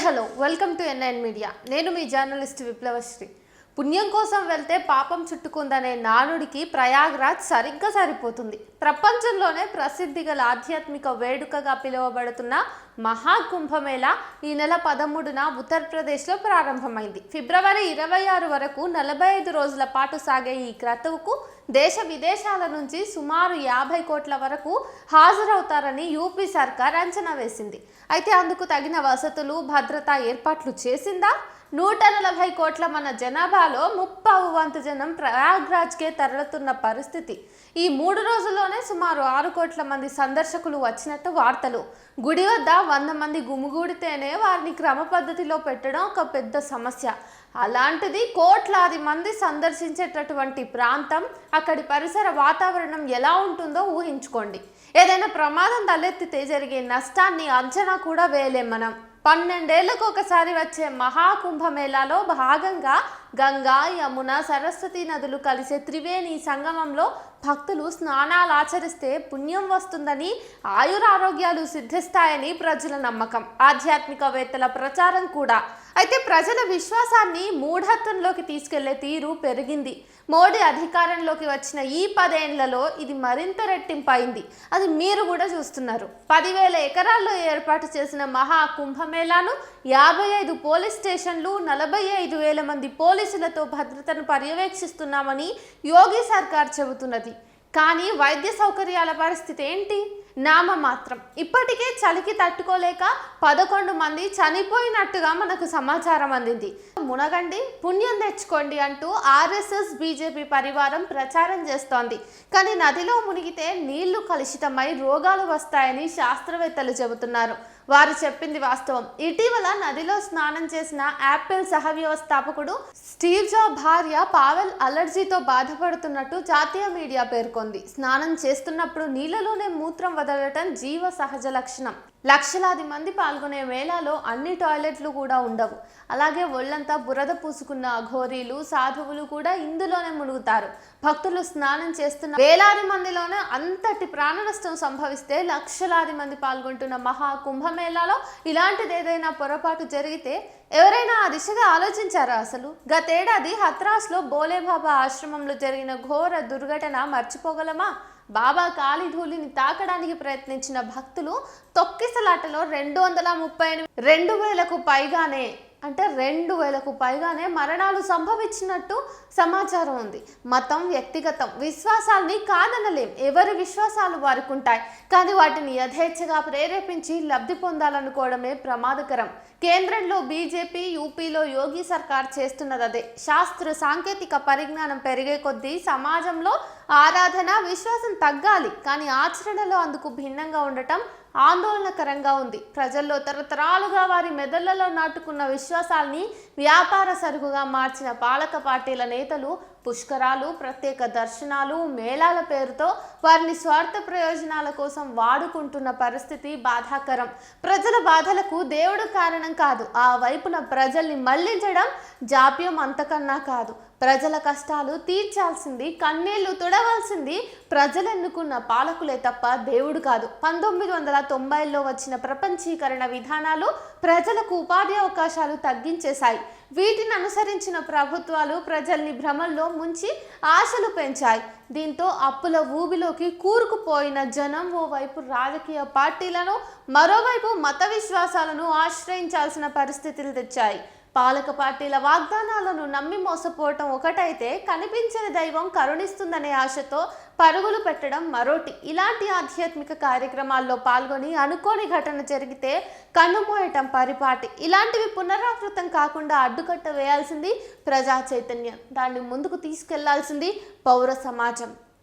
Hello welcome to NIN media. నేను మీ journalist విప్లవశ్రీ. పుణ్యం కోసం వెళ్తే పాపం చుట్టుకుందనే నానుడికి ప్రయాగ్రాజ్ సరిగ్గా సరిపోతుంది. ప్రపంచంలోనే ప్రసిద్ధి గల ఆధ్యాత్మిక వేడుకగా పిలువబడుతున్న మహాకుంభమేళా ఈ నెల 13న ఉత్తరప్రదేశ్లో ప్రారంభమైంది. ఫిబ్రవరి 26 వరకు 45 రోజుల పాటు సాగే ఈ క్రతువుకు దేశ విదేశాల నుంచి సుమారు 50 కోట్ల వరకు హాజరవుతారని యూపీ సర్కార్ అంచనా వేసింది. అయితే అందుకు తగిన వసతులు, భద్రతా ఏర్పాట్లు చేసిందా? 140 కోట్ల మన జనాభాలో 30వ వంతు జనం ప్రయాగ్రాజ్కే తరలుతున్న పరిస్థితి. ఈ 3 రోజుల్లోనే సుమారు 6 కోట్ల మంది సందర్శకులు వచ్చినట్టు వార్తలు. గుడి వద్ద 100 మంది గుమిగూడితేనే వారిని క్రమ పద్ధతిలో పెట్టడం ఒక పెద్ద సమస్య. అలాంటిది కోట్లాది మంది సందర్శించేటటువంటి ప్రాంతం, అక్కడి పరిసర వాతావరణం ఎలా ఉంటుందో ఊహించుకోండి. ఏదైనా ప్రమాదం తలెత్తితే జరిగే నష్టాన్ని అంచనా కూడా వేయలేం మనం. 12 ఏళ్లకు ఒకసారి వచ్చే మహాకుంభమేళాలో భాగంగా గంగా, యమున, సరస్వతి నదులు కలిసే త్రివేణి సంగమంలో భక్తులు స్నానాలు ఆచరిస్తే పుణ్యం వస్తుందని, ఆయురారోగ్యాలు సిద్ధిస్తాయని ప్రజల నమ్మకం, ఆధ్యాత్మికవేత్తల ప్రచారం కూడా. అయితే ప్రజల విశ్వాసాన్ని మూఢత్వంలోకి తీసుకెళ్లే తీరు పెరిగింది. మోడీ అధికారంలోకి వచ్చిన ఈ 10 ఏళ్లలో ఇది మరింత రెట్టింపైంది. అది మీరు కూడా చూస్తున్నారు. 10,000 ఎకరాల్లో ఏర్పాటు చేసిన మహాకుంభమేళాను 55 పోలీస్ స్టేషన్లు, 45,000 మంది పోలీసులతో భద్రతను పర్యవేక్షిస్తున్నామని యోగి సర్కార్ చెబుతున్నది. కానీ వైద్య సౌకర్యాల పరిస్థితి ఏంటి? నామమాత్రం. ఇప్పటికే చలికి తట్టుకోలేక 11 మంది చనిపోయినట్టుగా మనకు సమాచారం అందింది. మునగండి, పుణ్యం తెచ్చుకోండి అంటూ ఆర్ఎస్ఎస్, బీజేపీ పరివారం ప్రచారం చేస్తోంది. కానీ నదిలో మునిగితే నీళ్లు కలుషితమై రోగాలు వస్తాయని శాస్త్రవేత్తలు చెబుతున్నారు. వారు చెప్పింది వాస్తవం. ఇటీవల నదిలో స్నానం చేసిన యాపిల్ సహ వ్యవస్థాపకుడు స్టీవ్ జాబ్ భార్య పావెల్ అలర్జీతో బాధపడుతున్నట్టు జాతీయ మీడియా పేర్కొంది. స్నానం చేస్తున్నప్పుడు నీళ్లలోనే మూత్రం వదలటం జీవ సహజ లక్షణం. లక్షలాది మంది పాల్గొనే మేళాలో అన్ని టాయిలెట్లు కూడా ఉండవు. అలాగే ఒళ్ళంతా బురద పూసుకున్న అఘోరీలు, సాధువులు కూడా ఇందులోనే మునుగుతారు. భక్తులు స్నానం చేస్తున్న వేలాది మందిలోనే అంతటి ప్రాణ నష్టం సంభవిస్తే లక్షలాది మంది పాల్గొంటున్న మహా కుంభమేళాలో ఇలాంటిది ఏదైనా పొరపాటు జరిగితే ఎవరైనా ఆ దిశగా ఆలోచించారా? అసలు గతేడాది హత్రాస్లో భోలేబాబా ఆశ్రమంలో జరిగిన ఘోర దుర్ఘటన మర్చిపోగలమా? బాబా కాలిధూళిని తాకడానికి ప్రయత్నించిన భక్తులు తొక్కిసలాటలో 2,000కు పైగానే మరణాలు సంభవించినట్టు సమాచారం ఉంది. మతం వ్యక్తిగతం, విశ్వాసాల్ని కాదనలేం. ఎవరి విశ్వాసాలు వారికి ఉంటాయి. కానీ వాటిని యథేచ్ఛగా ప్రేరేపించి లబ్ధి పొందాలనుకోవడమే ప్రమాదకరం. కేంద్రంలో బీజేపీ, యూపీలో యోగి సర్కార్ చేస్తున్నదే. శాస్త్ర సాంకేతిక పరిజ్ఞానం పెరిగే కొద్దీ సమాజంలో ఆరాధన, విశ్వాసం తగ్గాలి. కానీ ఆచరణలో అందుకు భిన్నంగా ఉండటం ఆందోళనకరంగా ఉంది. ప్రజల్లో తరతరాలుగా వారి మెదళ్లలో నాటుకున్న విశ్వాసాల్ని వ్యాపార సరుకుగా మార్చిన పాలక పార్టీల నేతలు పుష్కరాలు, ప్రత్యేక దర్శనాలు, మేళాల పేరుతో వారిని స్వార్థ ప్రయోజనాల కోసం వాడుకుంటున్న పరిస్థితి బాధాకరం. ప్రజల బాధలకు దేవుడు కారణం కాదు. ఆ వైపున ప్రజల్ని మళ్లించడం జాప్యం అంతకన్నా కాదు. ప్రజల కష్టాలు తీర్చాల్సింది, కన్నీళ్లు తుడవలసింది ప్రజలెన్నుకున్న పాలకులే తప్ప దేవుడు కాదు. 1990లో వచ్చిన ప్రపంచీకరణ విధానాలు ప్రజలకు ఉపాధి అవకాశాలు తగ్గించేశాయి. వీటిని అనుసరించిన ప్రభుత్వాలు ప్రజల్ని భ్రమల్లో ముంచి ఆశలు పెంచాయి. దీంతో అప్పుల ఊబిలోకి కూరుకుపోయిన జనం ఓవైపు రాజకీయ పార్టీలను, మరోవైపు మత విశ్వాసాలను ఆశ్రయించాల్సిన పరిస్థితులు తెచ్చాయి. పాలక పార్టీల వాగ్దానాలను నమ్మి మోసపోవటం ఒకటైతే, కనిపించని దైవం కరుణిస్తుందనే ఆశతో పరుగులు పెట్టడం మరోటి. ఇలాంటి ఆధ్యాత్మిక కార్యక్రమాల్లో పాల్గొని అనుకోని ఘటన జరిగితే కన్నుమోయటం పరిపాటి. ఇలాంటివి పునరావృతం కాకుండా అడ్డుకట్ట వేయాల్సింది ప్రజా చైతన్యం. దాన్ని ముందుకు తీసుకెళ్లాల్సింది పౌర సమాజం.